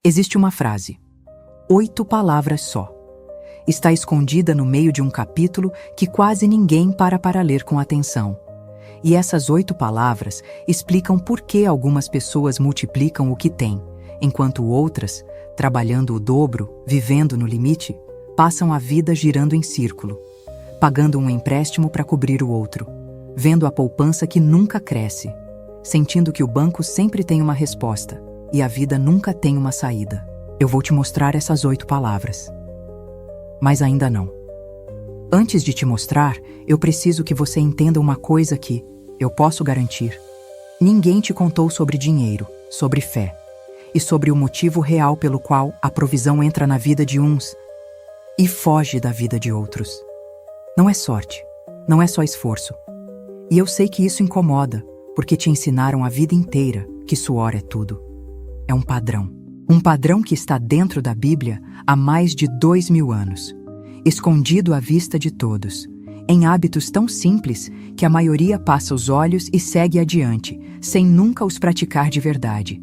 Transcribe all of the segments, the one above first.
Existe uma frase, 8 palavras só. Está escondida no meio de um capítulo que quase ninguém para ler com atenção. E essas 8 palavras explicam por que algumas pessoas multiplicam o que têm, enquanto outras, trabalhando o dobro, vivendo no limite, passam a vida girando em círculo, pagando um empréstimo para cobrir o outro, vendo a poupança que nunca cresce, sentindo que o banco sempre tem uma resposta e a vida nunca tem uma saída. Eu vou te mostrar essas 8 palavras. Mas ainda não. Antes de te mostrar, eu preciso que você entenda uma coisa que, eu posso garantir, ninguém te contou sobre dinheiro, sobre fé e sobre o motivo real pelo qual a provisão entra na vida de uns e foge da vida de outros. Não é sorte, não é só esforço. E eu sei que isso incomoda, porque te ensinaram a vida inteira que suor é tudo. É um padrão. Um padrão que está dentro da Bíblia há mais de 2000 anos, escondido à vista de todos, em hábitos tão simples que a maioria passa os olhos e segue adiante, sem nunca os praticar de verdade.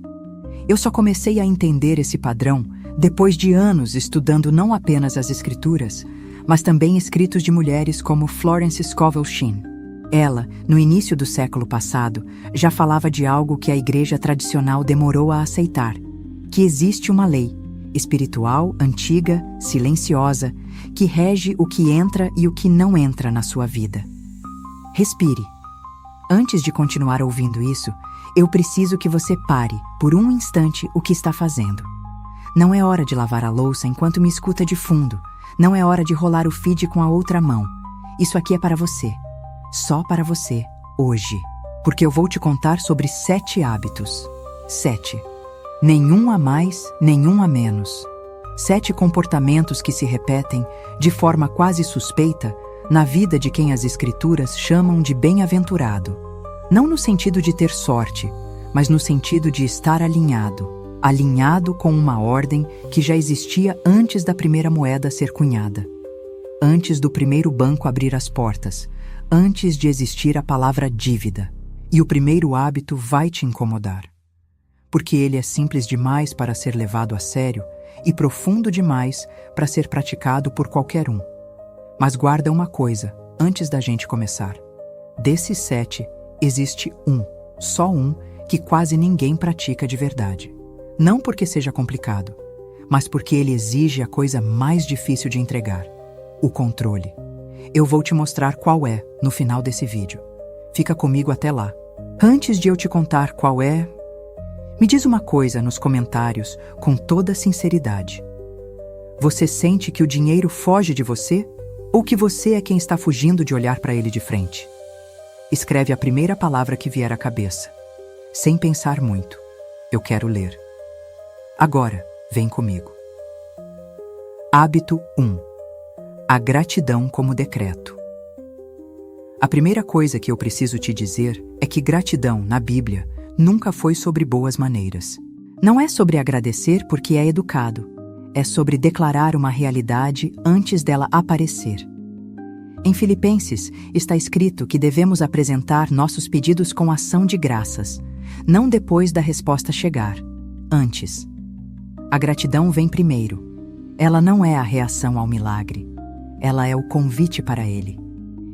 Eu só comecei a entender esse padrão depois de anos estudando não apenas as Escrituras, mas também escritos de mulheres como Florence Scovel Shinn. Ela, no início do século passado, já falava de algo que a igreja tradicional demorou a aceitar, que existe uma lei, espiritual, antiga, silenciosa, que rege o que entra e o que não entra na sua vida. Respire. Antes de continuar ouvindo isso, eu preciso que você pare, por um instante, o que está fazendo. Não é hora de lavar a louça enquanto me escuta de fundo. Não é hora de rolar o feed com a outra mão. Isso aqui é para você. Só para você, hoje. Porque eu vou te contar sobre 7 hábitos. 7. Nenhum a mais, nenhum a menos. 7 comportamentos que se repetem, de forma quase suspeita, na vida de quem as Escrituras chamam de bem-aventurado. Não no sentido de ter sorte, mas no sentido de estar alinhado com uma ordem que já existia antes da primeira moeda ser cunhada, antes do primeiro banco abrir as portas, antes de existir a palavra dívida. E o primeiro hábito vai te incomodar, porque ele é simples demais para ser levado a sério e profundo demais para ser praticado por qualquer um. Mas guarda uma coisa, antes da gente começar. Desses 7, existe só um, que quase ninguém pratica de verdade. Não porque seja complicado, mas porque ele exige a coisa mais difícil de entregar: o controle. Eu vou te mostrar qual é no final desse vídeo. Fica comigo até lá. Antes de eu te contar qual é, me diz uma coisa nos comentários com toda sinceridade. Você sente que o dinheiro foge de você ou que você é quem está fugindo de olhar para ele de frente? Escreve a primeira palavra que vier à cabeça, sem pensar muito. Eu quero ler. Agora, vem comigo. Hábito 1. A gratidão como decreto. A primeira coisa que eu preciso te dizer é que gratidão, na Bíblia, nunca foi sobre boas maneiras. Não é sobre agradecer porque é educado. É sobre declarar uma realidade antes dela aparecer. Em Filipenses, está escrito que devemos apresentar nossos pedidos com ação de graças, não depois da resposta chegar, antes. A gratidão vem primeiro. Ela não é a reação ao milagre. Ela é o convite para ele.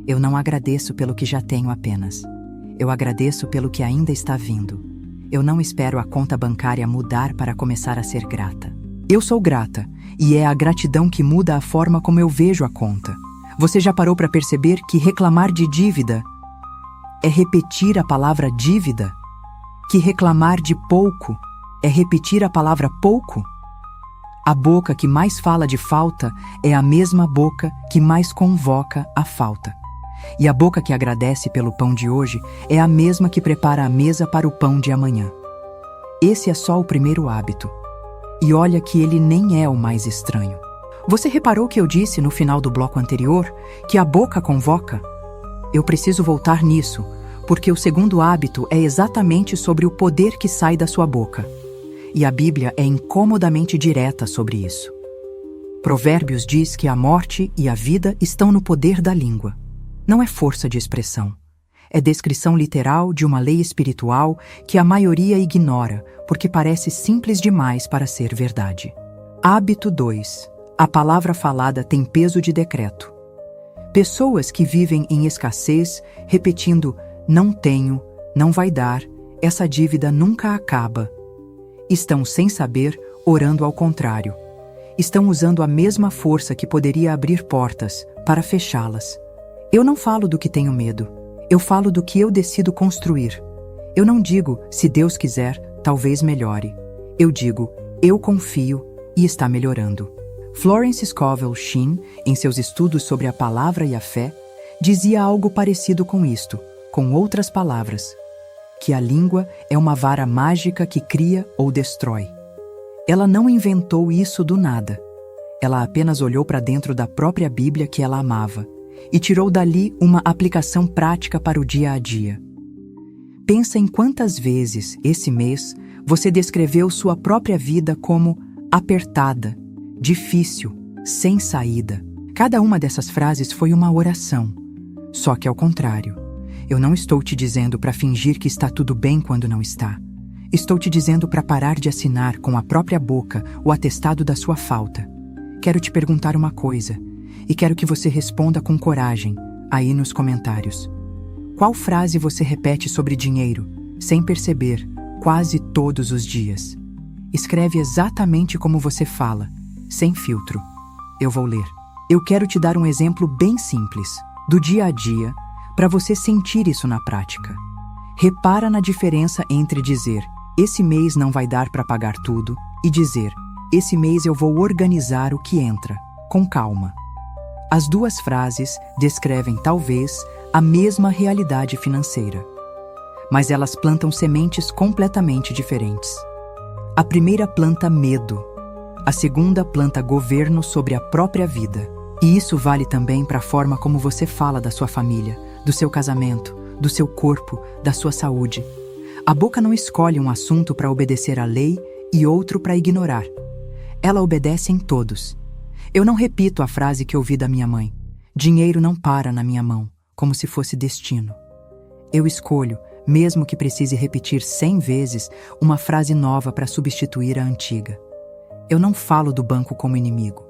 Eu não agradeço pelo que já tenho apenas. Eu agradeço pelo que ainda está vindo. Eu não espero a conta bancária mudar para começar a ser grata. Eu sou grata, e é a gratidão que muda a forma como eu vejo a conta. Você já parou para perceber que reclamar de dívida é repetir a palavra dívida? Que reclamar de pouco é repetir a palavra pouco? A boca que mais fala de falta é a mesma boca que mais convoca a falta. E a boca que agradece pelo pão de hoje é a mesma que prepara a mesa para o pão de amanhã. Esse é só o primeiro hábito. E olha que ele nem é o mais estranho. Você reparou que eu disse no final do bloco anterior que a boca convoca? Eu preciso voltar nisso, porque o segundo hábito é exatamente sobre o poder que sai da sua boca. E a Bíblia é incomodamente direta sobre isso. Provérbios diz que a morte e a vida estão no poder da língua. Não é força de expressão. É descrição literal de uma lei espiritual que a maioria ignora, porque parece simples demais para ser verdade. Hábito 2. A palavra falada tem peso de decreto. Pessoas que vivem em escassez, repetindo "não tenho", "não vai dar", "essa dívida nunca acaba", estão, sem saber, orando ao contrário. Estão usando a mesma força que poderia abrir portas para fechá-las. Eu não falo do que tenho medo. Eu falo do que eu decido construir. Eu não digo, se Deus quiser, talvez melhore. Eu digo, eu confio e está melhorando. Florence Scovel Shinn, em seus estudos sobre a palavra e a fé, dizia algo parecido com isto, com outras palavras, que a língua é uma vara mágica que cria ou destrói. Ela não inventou isso do nada. Ela apenas olhou para dentro da própria Bíblia que ela amava e tirou dali uma aplicação prática para o dia a dia. Pensa em quantas vezes, esse mês, você descreveu sua própria vida como apertada, difícil, sem saída. Cada uma dessas frases foi uma oração. Só que ao contrário. Eu não estou te dizendo para fingir que está tudo bem quando não está. Estou te dizendo para parar de assinar com a própria boca o atestado da sua falta. Quero te perguntar uma coisa, e quero que você responda com coragem, aí nos comentários. Qual frase você repete sobre dinheiro, sem perceber, quase todos os dias? Escreve exatamente como você fala, sem filtro. Eu vou ler. Eu quero te dar um exemplo bem simples, do dia a dia, para você sentir isso na prática. Repara na diferença entre dizer, esse mês não vai dar para pagar tudo, e dizer, esse mês eu vou organizar o que entra, com calma. As duas frases descrevem, talvez, a mesma realidade financeira. Mas elas plantam sementes completamente diferentes. A primeira planta medo. A segunda planta governo sobre a própria vida. E isso vale também para a forma como você fala da sua família, do seu casamento, do seu corpo, da sua saúde. A boca não escolhe um assunto para obedecer à lei e outro para ignorar. Ela obedece em todos. Eu não repito a frase que ouvi da minha mãe. Dinheiro não para na minha mão, como se fosse destino. Eu escolho, mesmo que precise repetir 100 vezes, uma frase nova para substituir a antiga. Eu não falo do banco como inimigo.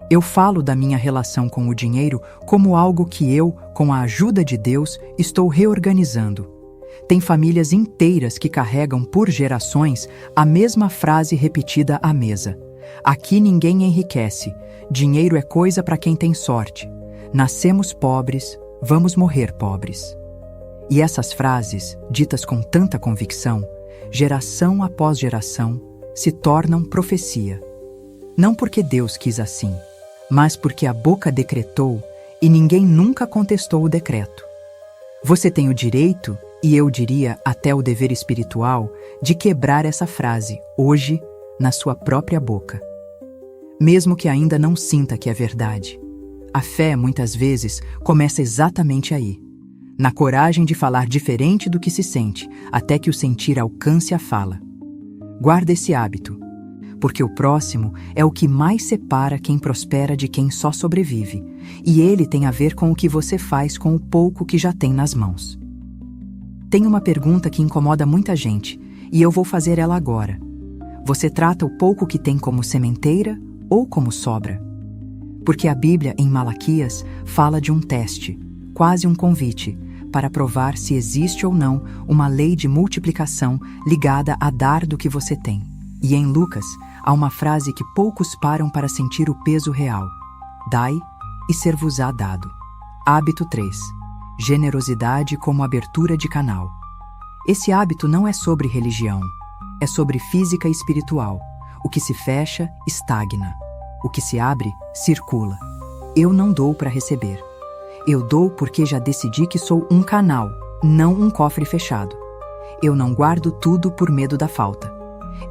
Eu falo da minha relação com o dinheiro como algo que eu, com a ajuda de Deus, estou reorganizando. Tem famílias inteiras que carregam por gerações a mesma frase repetida à mesa. Aqui ninguém enriquece. Dinheiro é coisa para quem tem sorte. Nascemos pobres, vamos morrer pobres. E essas frases, ditas com tanta convicção, geração após geração, se tornam profecia. Não porque Deus quis assim, mas porque a boca decretou e ninguém nunca contestou o decreto. Você tem o direito, e eu diria até o dever espiritual, de quebrar essa frase, hoje, na sua própria boca. Mesmo que ainda não sinta que é verdade. A fé, muitas vezes, começa exatamente aí. Na coragem de falar diferente do que se sente, até que o sentir alcance a fala. Guarda esse hábito, porque o próximo é o que mais separa quem prospera de quem só sobrevive, e ele tem a ver com o que você faz com o pouco que já tem nas mãos. Tem uma pergunta que incomoda muita gente, e eu vou fazer ela agora. Você trata o pouco que tem como sementeira ou como sobra? Porque a Bíblia, em Malaquias, fala de um teste, quase um convite, para provar se existe ou não uma lei de multiplicação ligada a dar do que você tem. E em Lucas, há uma frase que poucos param para sentir o peso real. Dai e ser-vos-á dado. Hábito 3. Generosidade como abertura de canal. Esse hábito não é sobre religião, é sobre física e espiritual. O que se fecha, estagna. O que se abre, circula. Eu não dou para receber. Eu dou porque já decidi que sou um canal, não um cofre fechado. Eu não guardo tudo por medo da falta.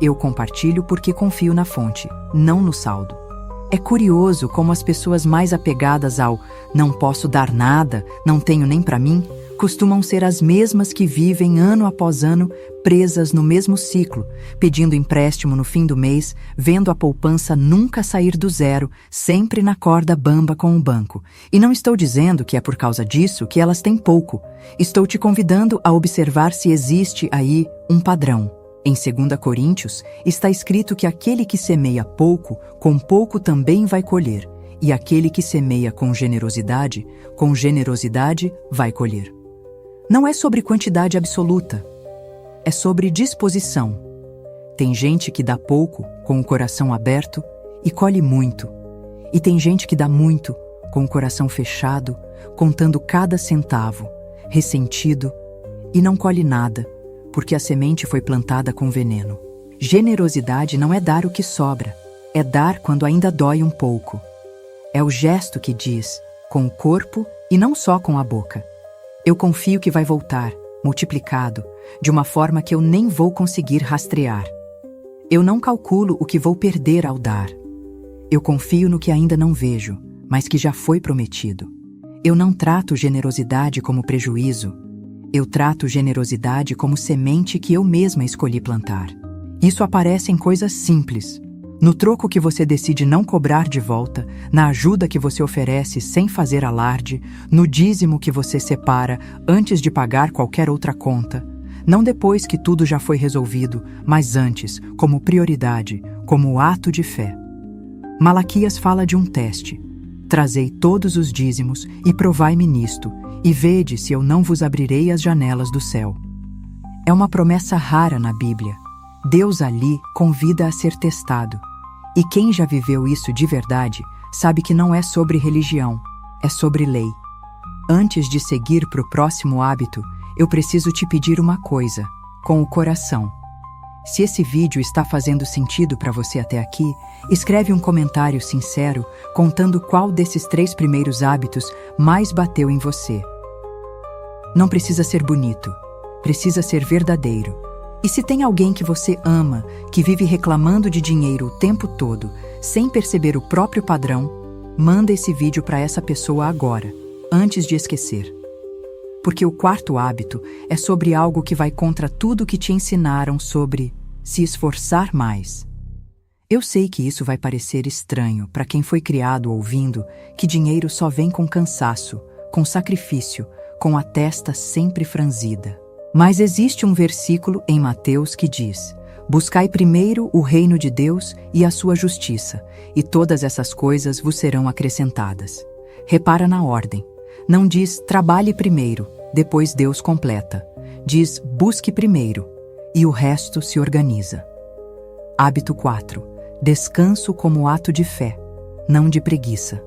Eu compartilho porque confio na fonte, não no saldo. É curioso como as pessoas mais apegadas ao "não posso dar nada, não tenho nem para mim", costumam ser as mesmas que vivem ano após ano presas no mesmo ciclo, pedindo empréstimo no fim do mês, vendo a poupança nunca sair do zero, sempre na corda bamba com o banco. E não estou dizendo que é por causa disso que elas têm pouco. Estou te convidando a observar se existe aí um padrão. Em 2 Coríntios, está escrito que aquele que semeia pouco, com pouco também vai colher, e aquele que semeia com generosidade vai colher. Não é sobre quantidade absoluta, é sobre disposição. Tem gente que dá pouco, com o coração aberto, e colhe muito. E tem gente que dá muito, com o coração fechado, contando cada centavo, ressentido, e não colhe nada, porque a semente foi plantada com veneno. Generosidade não é dar o que sobra, é dar quando ainda dói um pouco. É o gesto que diz, com o corpo e não só com a boca: eu confio que vai voltar, multiplicado, de uma forma que eu nem vou conseguir rastrear. Eu não calculo o que vou perder ao dar. Eu confio no que ainda não vejo, mas que já foi prometido. Eu não trato generosidade como prejuízo. Eu trato generosidade como semente que eu mesma escolhi plantar. Isso aparece em coisas simples. No troco que você decide não cobrar de volta, na ajuda que você oferece sem fazer alarde, no dízimo que você separa antes de pagar qualquer outra conta, não depois que tudo já foi resolvido, mas antes, como prioridade, como ato de fé. Malaquias fala de um teste. Trazei todos os dízimos e provai-me nisto, e vede se eu não vos abrirei as janelas do céu. É uma promessa rara na Bíblia. Deus ali convida a ser testado. E quem já viveu isso de verdade sabe que não é sobre religião, é sobre lei. Antes de seguir para o próximo hábito, eu preciso te pedir uma coisa, com o coração. Se esse vídeo está fazendo sentido para você até aqui, escreve um comentário sincero contando qual desses 3 primeiros hábitos mais bateu em você. Não precisa ser bonito, precisa ser verdadeiro. E se tem alguém que você ama, que vive reclamando de dinheiro o tempo todo, sem perceber o próprio padrão, manda esse vídeo para essa pessoa agora, antes de esquecer. Porque o 4º hábito é sobre algo que vai contra tudo que te ensinaram sobre se esforçar mais. Eu sei que isso vai parecer estranho para quem foi criado ouvindo que dinheiro só vem com cansaço, com sacrifício, com a testa sempre franzida. Mas existe um versículo em Mateus que diz: buscai primeiro o reino de Deus e a sua justiça, e todas essas coisas vos serão acrescentadas. Repara na ordem. Não diz trabalhe primeiro, depois Deus completa. Diz busque primeiro, e o resto se organiza. Hábito 4. Descanso como ato de fé, não de preguiça.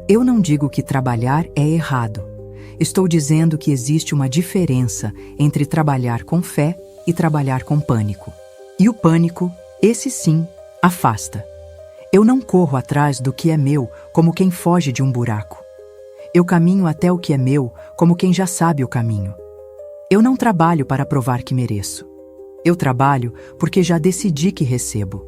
Eu não digo que trabalhar é errado. Estou dizendo que existe uma diferença entre trabalhar com fé e trabalhar com pânico. E o pânico, esse sim, afasta. Eu não corro atrás do que é meu como quem foge de um buraco. Eu caminho até o que é meu como quem já sabe o caminho. Eu não trabalho para provar que mereço. Eu trabalho porque já decidi que recebo.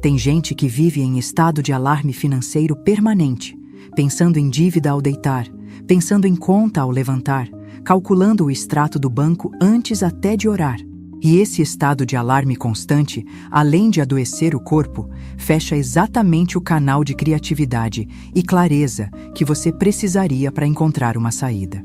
Tem gente que vive em estado de alarme financeiro permanente, pensando em dívida ao deitar, pensando em conta ao levantar, calculando o extrato do banco antes até de orar. E esse estado de alarme constante, além de adoecer o corpo, fecha exatamente o canal de criatividade e clareza que você precisaria para encontrar uma saída.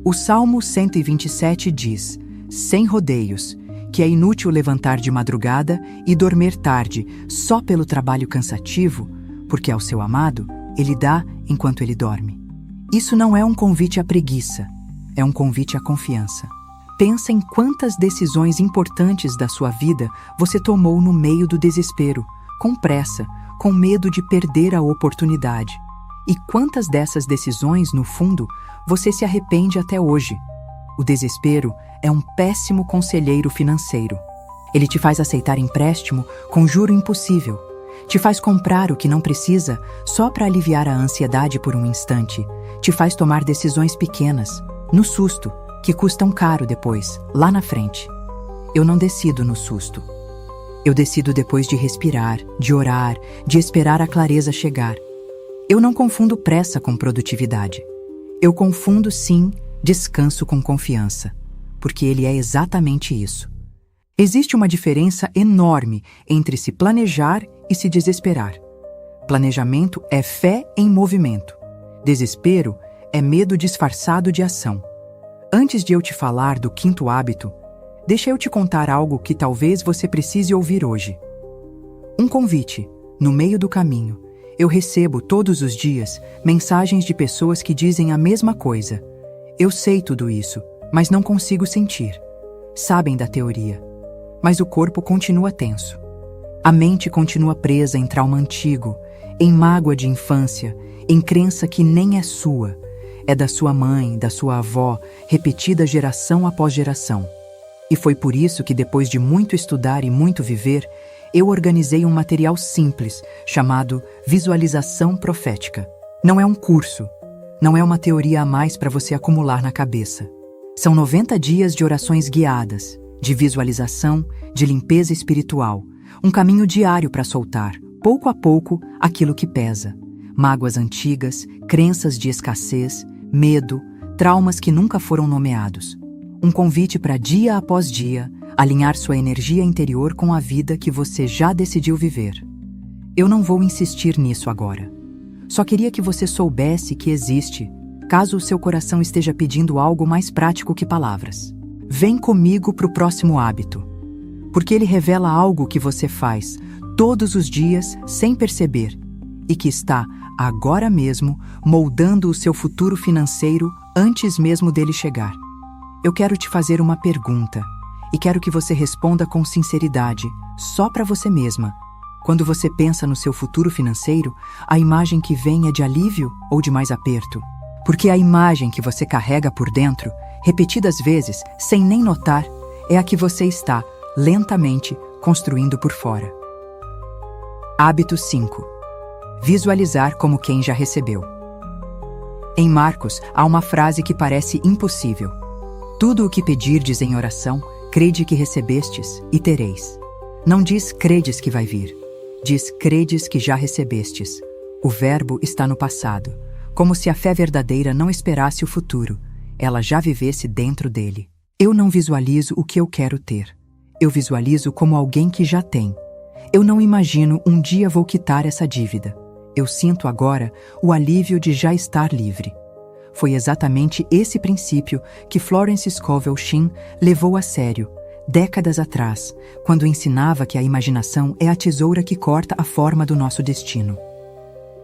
O Salmo 127 diz, sem rodeios, que é inútil levantar de madrugada e dormir tarde só pelo trabalho cansativo, porque ao seu amado ele dá enquanto ele dorme. Isso não é um convite à preguiça, é um convite à confiança. Pensa em quantas decisões importantes da sua vida você tomou no meio do desespero, com pressa, com medo de perder a oportunidade. E quantas dessas decisões, no fundo, você se arrepende até hoje. O desespero é um péssimo conselheiro financeiro. Ele te faz aceitar empréstimo com juro impossível. Te faz comprar o que não precisa só para aliviar a ansiedade por um instante. Te faz tomar decisões pequenas, no susto, que custam caro depois, lá na frente. Eu não decido no susto. Eu decido depois de respirar, de orar, de esperar a clareza chegar. Eu não confundo pressa com produtividade. Eu confundo, sim, descanso com confiança, porque ele é exatamente isso. Existe uma diferença enorme entre se planejar e se desesperar. Planejamento é fé em movimento. Desespero é medo disfarçado de ação. Antes de eu te falar do quinto hábito, deixa eu te contar algo que talvez você precise ouvir hoje. Um convite. No meio do caminho, eu recebo todos os dias mensagens de pessoas que dizem a mesma coisa. Eu sei tudo isso, mas não consigo sentir. Sabem da teoria, mas o corpo continua tenso. A mente continua presa em trauma antigo, em mágoa de infância, em crença que nem é sua. É da sua mãe, da sua avó, repetida geração após geração. E foi por isso que, depois de muito estudar e muito viver, eu organizei um material simples chamado Visualização Profética. Não é um curso, não é uma teoria a mais para você acumular na cabeça. São 90 dias de orações guiadas, de visualização, de limpeza espiritual, um caminho diário para soltar, pouco a pouco, aquilo que pesa. Mágoas antigas, crenças de escassez, medo, traumas que nunca foram nomeados. Um convite para, dia após dia, alinhar sua energia interior com a vida que você já decidiu viver. Eu não vou insistir nisso agora. Só queria que você soubesse que existe, caso o seu coração esteja pedindo algo mais prático que palavras. Vem comigo para o próximo hábito, porque ele revela algo que você faz todos os dias sem perceber e que está, agora mesmo, moldando o seu futuro financeiro antes mesmo dele chegar. Eu quero te fazer uma pergunta e quero que você responda com sinceridade, só para você mesma. Quando você pensa no seu futuro financeiro, a imagem que vem é de alívio ou de mais aperto? Porque a imagem que você carrega por dentro, repetidas vezes, sem nem notar, é a que você está, lentamente, construindo por fora. Hábito 5. Visualizar como quem já recebeu. Em Marcos, há uma frase que parece impossível. Tudo o que pedirdes em oração, crede que recebestes e tereis. Não diz credes que vai vir. Diz credes que já recebestes. O verbo está no passado, como se a fé verdadeira não esperasse o futuro, ela já vivesse dentro dele. Eu não visualizo o que eu quero ter. Eu visualizo como alguém que já tem. Eu não imagino um dia vou quitar essa dívida. Eu sinto agora o alívio de já estar livre. Foi exatamente esse princípio que Florence Scovel Shinn levou a sério, décadas atrás, quando ensinava que a imaginação é a tesoura que corta a forma do nosso destino.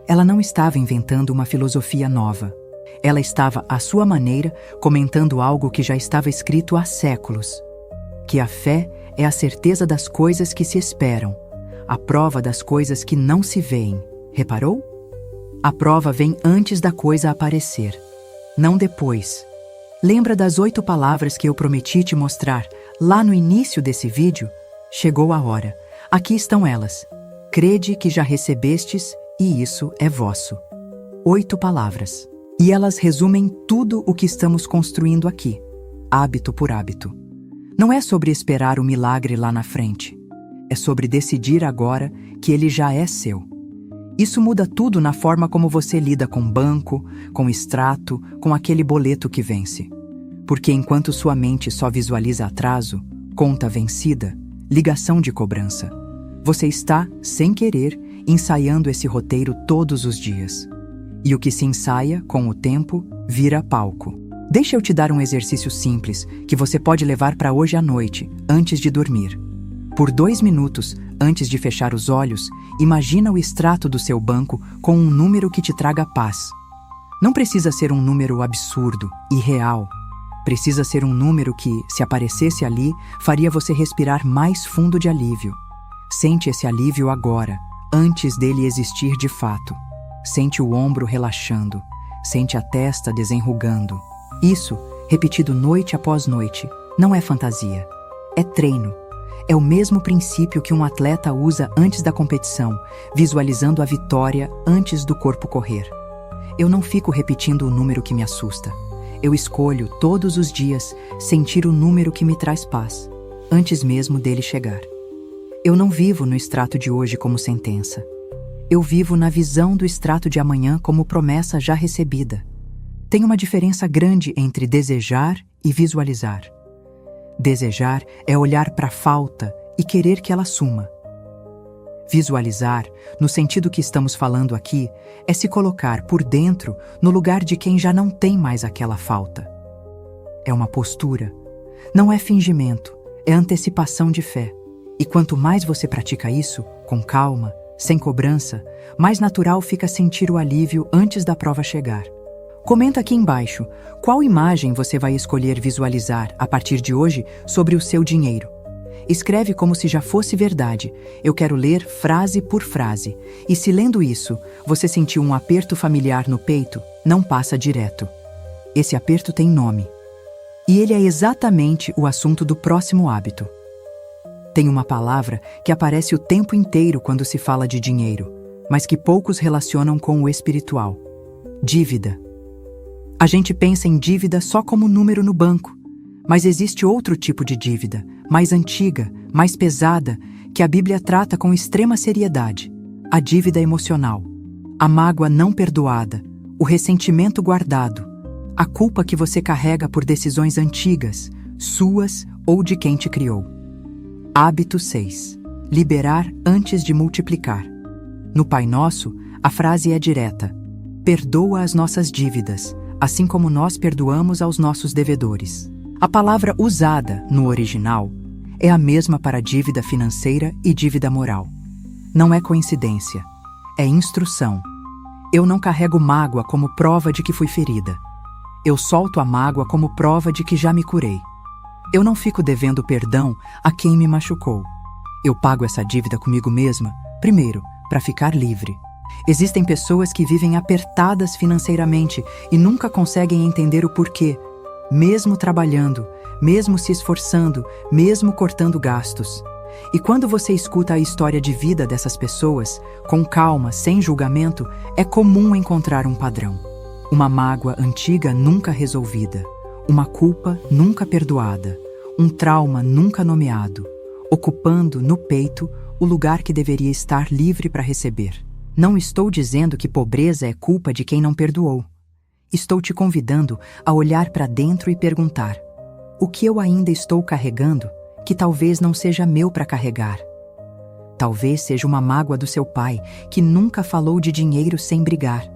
Ela não estava inventando uma filosofia nova. Ela estava, à sua maneira, comentando algo que já estava escrito há séculos. Que a fé é a certeza das coisas que se esperam, a prova das coisas que não se veem. Reparou? A prova vem antes da coisa aparecer, não depois. Lembra das 8 palavras que eu prometi te mostrar lá no início desse vídeo? Chegou a hora. Aqui estão elas. Crede que já recebestes e isso é vosso. 8 palavras. E elas resumem tudo o que estamos construindo aqui, hábito por hábito. Não é sobre esperar o milagre lá na frente. É sobre decidir agora que ele já é seu. Isso muda tudo na forma como você lida com banco, com extrato, com aquele boleto que vence. Porque enquanto sua mente só visualiza atraso, conta vencida, ligação de cobrança, você está, sem querer, ensaiando esse roteiro todos os dias. E o que se ensaia, com o tempo, vira palco. Deixa eu te dar um exercício simples que você pode levar para hoje à noite, antes de dormir. Por 2 minutos, antes de fechar os olhos, imagina o extrato do seu banco com um número que te traga paz. Não precisa ser um número absurdo, irreal. Precisa ser um número que, se aparecesse ali, faria você respirar mais fundo de alívio. Sente esse alívio agora, antes dele existir de fato. Sente o ombro relaxando, sente a testa desenrugando. Isso, repetido noite após noite, não é fantasia. É treino. É o mesmo princípio que um atleta usa antes da competição, visualizando a vitória antes do corpo correr. Eu não fico repetindo o número que me assusta. Eu escolho, todos os dias, sentir o número que me traz paz, antes mesmo dele chegar. Eu não vivo no extrato de hoje como sentença. Eu vivo na visão do extrato de amanhã como promessa já recebida. Tem uma diferença grande entre desejar e visualizar. Desejar é olhar para a falta e querer que ela suma. Visualizar, no sentido que estamos falando aqui, é se colocar por dentro no lugar de quem já não tem mais aquela falta. É uma postura. Não é fingimento, é antecipação de fé. E quanto mais você pratica isso, com calma, sem cobrança, mais natural fica sentir o alívio antes da prova chegar. Comenta aqui embaixo qual imagem você vai escolher visualizar a partir de hoje sobre o seu dinheiro. Escreve como se já fosse verdade. Eu quero ler frase por frase. E se lendo isso, você sentiu um aperto familiar no peito, não passa direto. Esse aperto tem nome. E ele é exatamente o assunto do próximo hábito. Tem uma palavra que aparece o tempo inteiro quando se fala de dinheiro, mas que poucos relacionam com o espiritual. Dívida. A gente pensa em dívida só como número no banco, mas existe outro tipo de dívida, mais antiga, mais pesada, que a Bíblia trata com extrema seriedade. A dívida emocional, a mágoa não perdoada, o ressentimento guardado, a culpa que você carrega por decisões antigas, suas ou de quem te criou. Hábito 6. Liberar antes de multiplicar. No Pai Nosso, a frase é direta: perdoa as nossas dívidas, assim como nós perdoamos aos nossos devedores. A palavra usada, no original, é a mesma para dívida financeira e dívida moral. Não é coincidência, é instrução. Eu não carrego mágoa como prova de que fui ferida. Eu solto a mágoa como prova de que já me curei. Eu não fico devendo perdão a quem me machucou. Eu pago essa dívida comigo mesma, primeiro, para ficar livre. Existem pessoas que vivem apertadas financeiramente e nunca conseguem entender o porquê. Mesmo trabalhando, mesmo se esforçando, mesmo cortando gastos. E quando você escuta a história de vida dessas pessoas, com calma, sem julgamento, é comum encontrar um padrão. Uma mágoa antiga nunca resolvida, uma culpa nunca perdoada, um trauma nunca nomeado, ocupando no peito o lugar que deveria estar livre para receber. Não estou dizendo que pobreza é culpa de quem não perdoou. Estou te convidando a olhar para dentro e perguntar: o que eu ainda estou carregando que talvez não seja meu para carregar? Talvez seja uma mágoa do seu pai, que nunca falou de dinheiro sem brigar.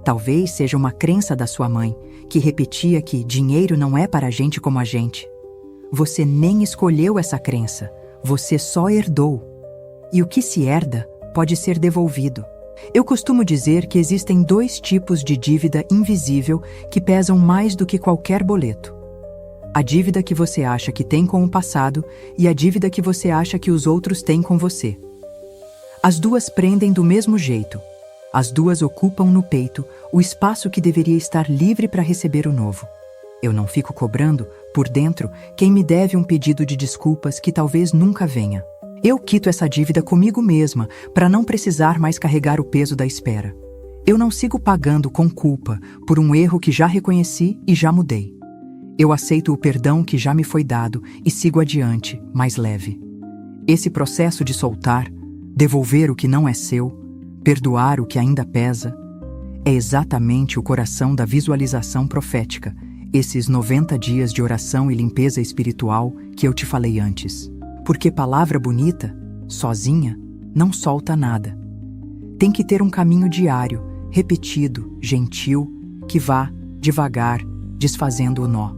Talvez seja uma crença da sua mãe, que repetia que dinheiro não é para gente como a gente. Você nem escolheu essa crença, você só herdou. E o que se herda pode ser devolvido. Eu costumo dizer que existem 2 tipos de dívida invisível que pesam mais do que qualquer boleto. A dívida que você acha que tem com o passado e a dívida que você acha que os outros têm com você. As duas prendem do mesmo jeito. As duas ocupam no peito o espaço que deveria estar livre para receber o novo. Eu não fico cobrando, por dentro, quem me deve um pedido de desculpas que talvez nunca venha. Eu quito essa dívida comigo mesma para não precisar mais carregar o peso da espera. Eu não sigo pagando com culpa por um erro que já reconheci e já mudei. Eu aceito o perdão que já me foi dado e sigo adiante, mais leve. Esse processo de soltar, devolver o que não é seu, perdoar o que ainda pesa, é exatamente o coração da visualização profética, esses 90 dias de oração e limpeza espiritual que eu te falei antes. Porque palavra bonita, sozinha, não solta nada. Tem que ter um caminho diário, repetido, gentil, que vá, devagar, desfazendo o nó.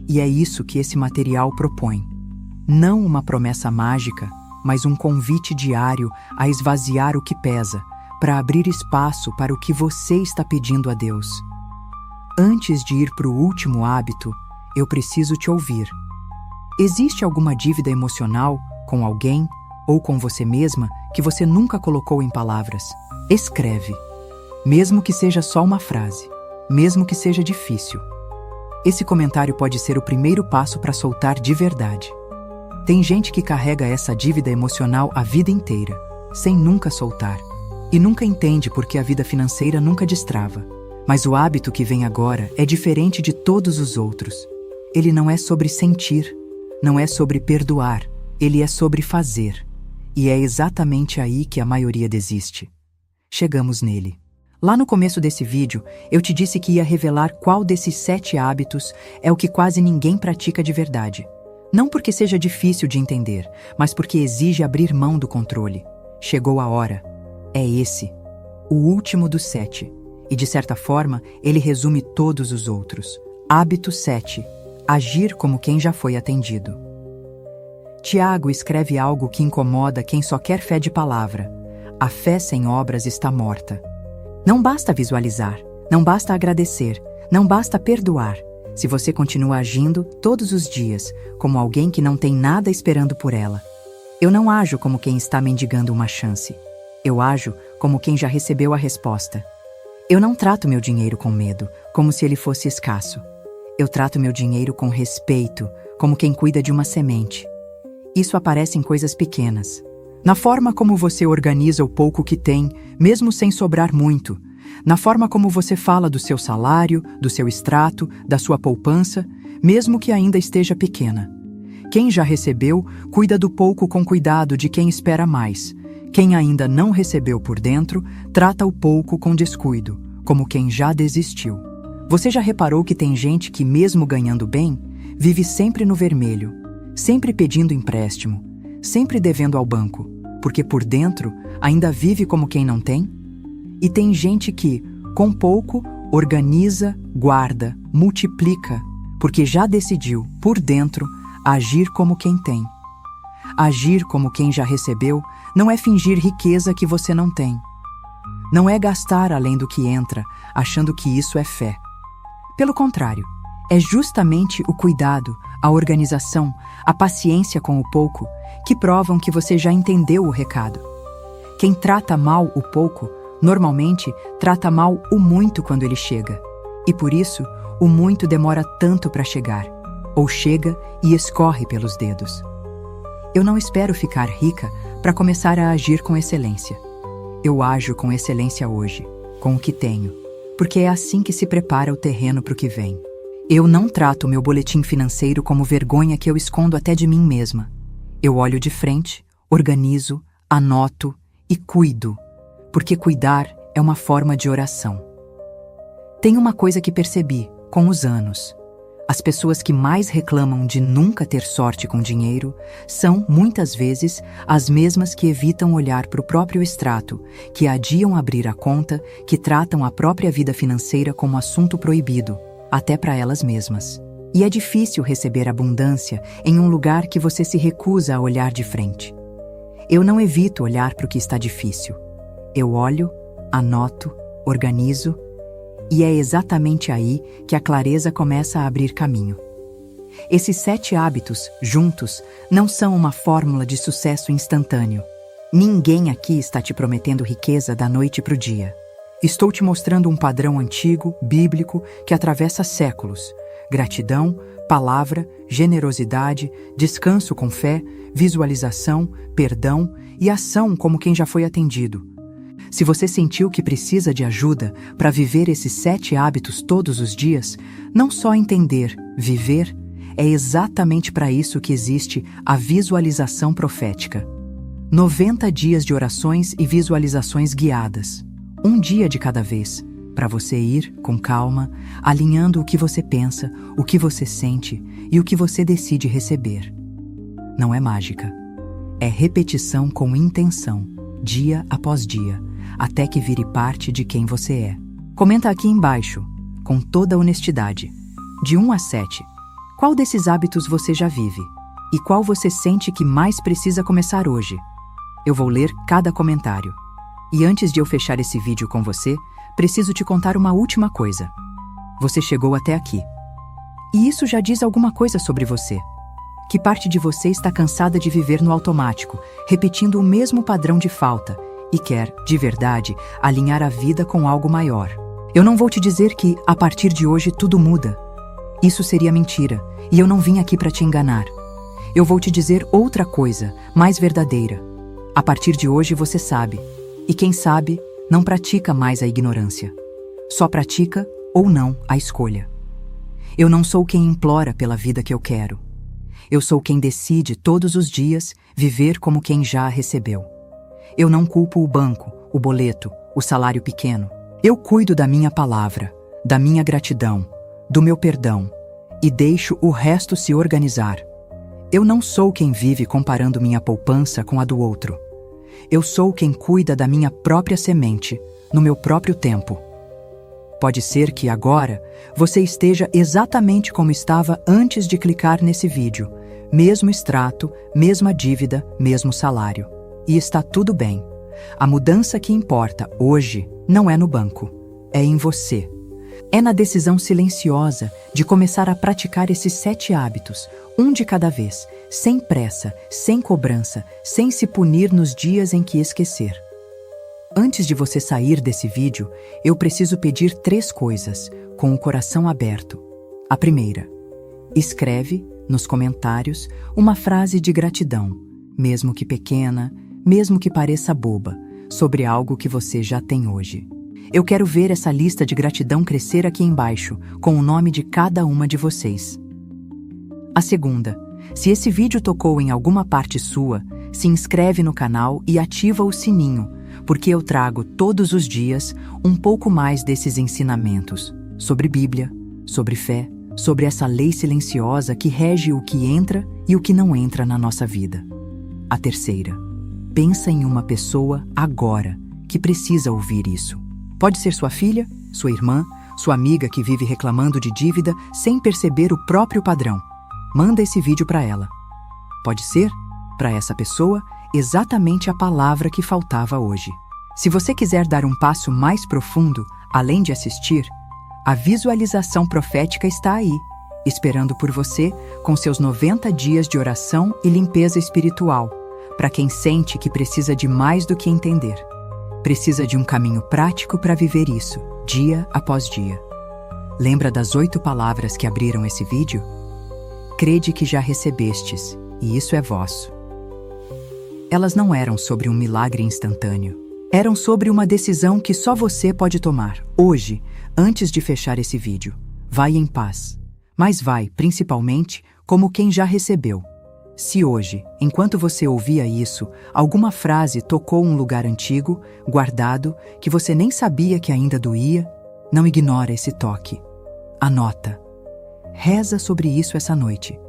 E é isso que esse material propõe. Não uma promessa mágica, mas um convite diário a esvaziar o que pesa, para abrir espaço para o que você está pedindo a Deus. Antes de ir para o último hábito, eu preciso te ouvir. Existe alguma dívida emocional com alguém ou com você mesma que você nunca colocou em palavras? Escreve. Mesmo que seja só uma frase, mesmo que seja difícil. Esse comentário pode ser o primeiro passo para soltar de verdade. Tem gente que carrega essa dívida emocional a vida inteira, sem nunca soltar, e nunca entende porque a vida financeira nunca destrava. Mas o hábito que vem agora é diferente de todos os outros. Ele não é sobre sentir, não é sobre perdoar, ele é sobre fazer. E é exatamente aí que a maioria desiste. Chegamos nele. Lá no começo desse vídeo, eu te disse que ia revelar qual desses 7 hábitos é o que quase ninguém pratica de verdade. Não porque seja difícil de entender, mas porque exige abrir mão do controle. Chegou a hora. É esse, o último dos 7. E de certa forma, ele resume todos os outros. Hábito 7. Agir como quem já foi atendido. Tiago escreve algo que incomoda quem só quer fé de palavra. A fé sem obras está morta. Não basta visualizar, não basta agradecer, não basta perdoar, se você continua agindo todos os dias como alguém que não tem nada esperando por ela. Eu não ajo como quem está mendigando uma chance. Eu ajo como quem já recebeu a resposta. Eu não trato meu dinheiro com medo, como se ele fosse escasso. Eu trato meu dinheiro com respeito, como quem cuida de uma semente. Isso aparece em coisas pequenas. Na forma como você organiza o pouco que tem, mesmo sem sobrar muito. Na forma como você fala do seu salário, do seu extrato, da sua poupança, mesmo que ainda esteja pequena. Quem já recebeu, cuida do pouco com cuidado de quem espera mais. Quem ainda não recebeu por dentro, trata o pouco com descuido, como quem já desistiu. Você já reparou que tem gente que, mesmo ganhando bem, vive sempre no vermelho, sempre pedindo empréstimo, sempre devendo ao banco, porque por dentro ainda vive como quem não tem? E tem gente que, com pouco, organiza, guarda, multiplica, porque já decidiu, por dentro, agir como quem tem. Agir como quem já recebeu não é fingir riqueza que você não tem. Não é gastar além do que entra, achando que isso é fé. Pelo contrário, é justamente o cuidado, a organização, a paciência com o pouco que provam que você já entendeu o recado. Quem trata mal o pouco, normalmente trata mal o muito quando ele chega. E por isso, o muito demora tanto para chegar, ou chega e escorre pelos dedos. Eu não espero ficar rica para começar a agir com excelência. Eu ajo com excelência hoje, com o que tenho, porque é assim que se prepara o terreno para o que vem. Eu não trato o meu boletim financeiro como vergonha que eu escondo até de mim mesma. Eu olho de frente, organizo, anoto e cuido, porque cuidar é uma forma de oração. Tem uma coisa que percebi com os anos. As pessoas que mais reclamam de nunca ter sorte com dinheiro são, muitas vezes, as mesmas que evitam olhar para o próprio extrato, que adiam abrir a conta, que tratam a própria vida financeira como assunto proibido, até para elas mesmas. E é difícil receber abundância em um lugar que você se recusa a olhar de frente. Eu não evito olhar para o que está difícil. Eu olho, anoto, organizo, e é exatamente aí que a clareza começa a abrir caminho. Esses 7 hábitos, juntos, não são uma fórmula de sucesso instantâneo. Ninguém aqui está te prometendo riqueza da noite para o dia. Estou te mostrando um padrão antigo, bíblico, que atravessa séculos. Gratidão, palavra, generosidade, descanso com fé, visualização, perdão e ação como quem já foi atendido. Se você sentiu que precisa de ajuda para viver esses 7 hábitos todos os dias, não só entender, viver, é exatamente para isso que existe a visualização profética. 90 dias de orações e visualizações guiadas. Um dia de cada vez, para você ir, com calma, alinhando o que você pensa, o que você sente e o que você decide receber. Não é mágica. É repetição com intenção, dia após dia, até que vire parte de quem você é. Comenta aqui embaixo, com toda honestidade, de 1 a 7, qual desses hábitos você já vive? E qual você sente que mais precisa começar hoje? Eu vou ler cada comentário. E antes de eu fechar esse vídeo com você, preciso te contar uma última coisa. Você chegou até aqui. E isso já diz alguma coisa sobre você. Que parte de você está cansada de viver no automático, repetindo o mesmo padrão de falta, e quer, de verdade, alinhar a vida com algo maior. Eu não vou te dizer que, a partir de hoje, tudo muda. Isso seria mentira, e eu não vim aqui para te enganar. Eu vou te dizer outra coisa, mais verdadeira. A partir de hoje você sabe. E quem sabe, não pratica mais a ignorância. Só pratica, ou não, a escolha. Eu não sou quem implora pela vida que eu quero. Eu sou quem decide todos os dias viver como quem já a recebeu. Eu não culpo o banco, o boleto, o salário pequeno. Eu cuido da minha palavra, da minha gratidão, do meu perdão, e deixo o resto se organizar. Eu não sou quem vive comparando minha poupança com a do outro. Eu sou quem cuida da minha própria semente, no meu próprio tempo. Pode ser que agora você esteja exatamente como estava antes de clicar nesse vídeo, mesmo extrato, mesma dívida, mesmo salário. E está tudo bem. A mudança que importa hoje não é no banco, é em você. É na decisão silenciosa de começar a praticar esses 7 hábitos, um de cada vez, sem pressa, sem cobrança, sem se punir nos dias em que esquecer. Antes de você sair desse vídeo, eu preciso pedir 3 coisas, com o coração aberto. A primeira, escreve, nos comentários, uma frase de gratidão, mesmo que pequena, mesmo que pareça boba, sobre algo que você já tem hoje. Eu quero ver essa lista de gratidão crescer aqui embaixo, com o nome de cada uma de vocês. A segunda, se esse vídeo tocou em alguma parte sua, se inscreve no canal e ativa o sininho, porque eu trago todos os dias um pouco mais desses ensinamentos sobre Bíblia, sobre fé, sobre essa lei silenciosa que rege o que entra e o que não entra na nossa vida. A terceira, pensa em uma pessoa agora que precisa ouvir isso. Pode ser sua filha, sua irmã, sua amiga que vive reclamando de dívida sem perceber o próprio padrão. Manda esse vídeo para ela. Pode ser, para essa pessoa, exatamente a palavra que faltava hoje. Se você quiser dar um passo mais profundo, além de assistir, a visualização profética está aí, esperando por você com seus 90 dias de oração e limpeza espiritual, para quem sente que precisa de mais do que entender. Precisa de um caminho prático para viver isso, dia após dia. Lembra das 8 palavras que abriram esse vídeo? Crede que já recebestes, e isso é vosso. Elas não eram sobre um milagre instantâneo. Eram sobre uma decisão que só você pode tomar, hoje, antes de fechar esse vídeo. Vai em paz. Mas vai, principalmente, como quem já recebeu. Se hoje, enquanto você ouvia isso, alguma frase tocou um lugar antigo, guardado, que você nem sabia que ainda doía, não ignora esse toque. Anota. Reza sobre isso essa noite.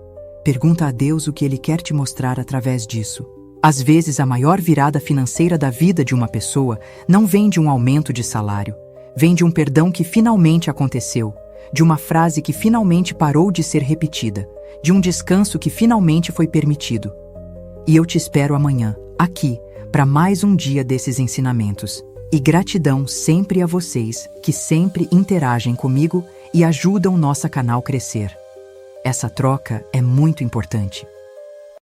Pergunta a Deus o que Ele quer te mostrar através disso. Às vezes, a maior virada financeira da vida de uma pessoa não vem de um aumento de salário, vem de um perdão que finalmente aconteceu, de uma frase que finalmente parou de ser repetida, de um descanso que finalmente foi permitido. E eu te espero amanhã, aqui, para mais um dia desses ensinamentos. E gratidão sempre a vocês que sempre interagem comigo e ajudam nosso canal a crescer. Essa troca é muito importante.